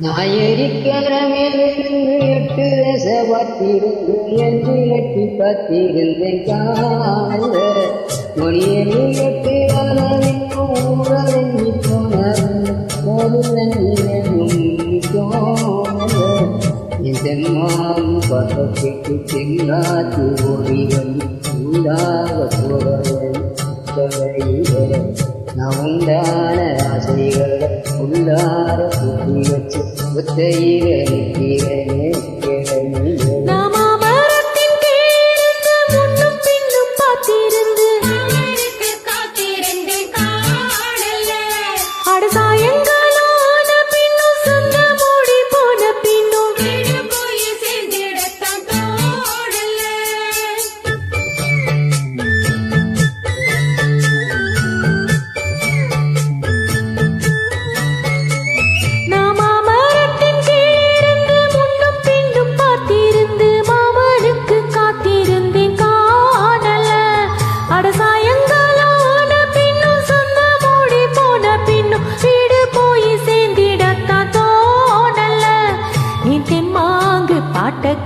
ஞாயிற்றுக்கிழமையிலிருந்து 8 தேசவாத்திருந்து என்று எட்டி பார்த்திருந்தேன் காணல மொழியேறி 8 அளவிற்கும் ஊரடங்கி போனதும் இந்த மாம் பதத்துக்கு செங்காத்து ஓடி வந்து சூடாக போறவையில நான் உண்டான ஆசைகளை உள்ளார கூட்டி வச்சு ஒத்தையில நிற்கிறேனே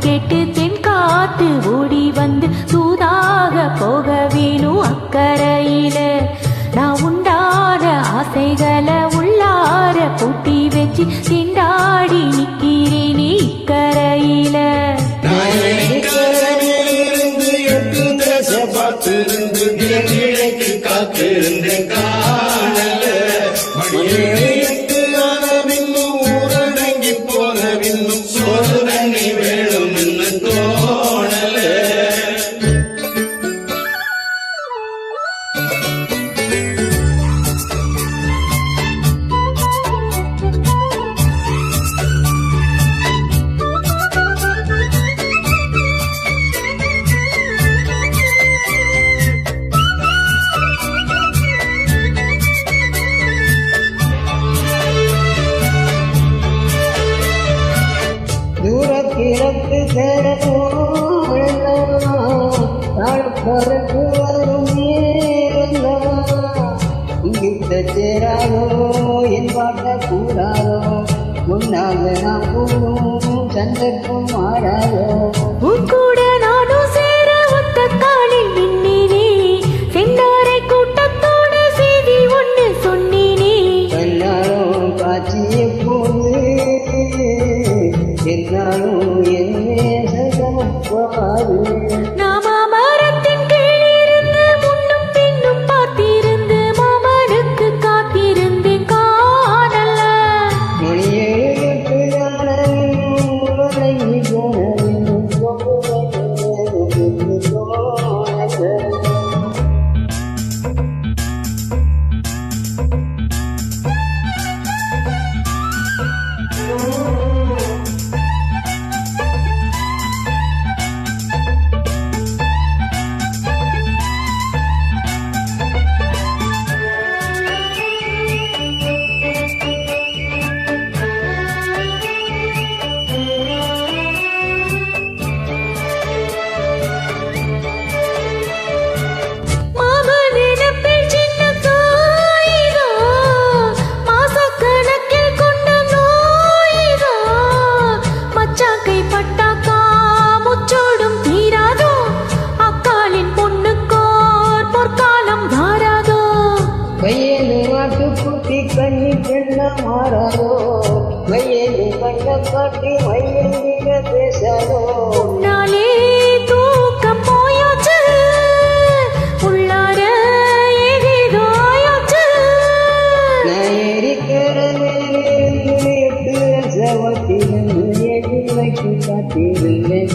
கேட்டு தென்காத்து ஓடி வந்து சூதாக போக வேணும் அக்கறையில நான் உண்டான ஆசைகளை உள்ளார பூட்டி வச்சு திண்டாடி நிக்கிறேனே இக்கரையில காத்திருந்தேன் காணல ஊரடங்கி போன இன்னும் சோறு தண்ணி வேணும் என்று தோணல தூரக்கிழக்கு சேரப்பறக்கு வரும் இங்கிட்ட சேராதோ என் பாட்ட கூடாதோ முன்னாக நான் கூடும் சந்தர்ப்பம் மாறாதோ கூட நானும் சேர ஒத்த காலில் நின்னே செந்தாரை கூட்டத்தோட செய்தி ஒன்று சொன்னேனே கண்ணாலும் காட்சி எப்போது என்னாலும் என்னே சகமப்பாது நாம மரத்தின் கீழிருந்து முன்னும் பின்னும் பார்த்திருந்து மாமனுக்கு காத்திருந்தேன் காணல மொழியேட்டு உலகி போன குட்டி கண்ணி பெண்ண மாறாதோ மையேலு கண்ண காட்டி மையந்திர பேசாதோ உன்னாலே தூக்கம் போயாச்சு உள்ளார ஏதேதோ ஆயாச்சு நான் இருக்கிற மேலே 8 சவத்திலிருந்து எதிர்வைக்கு காத்திருந்தேன்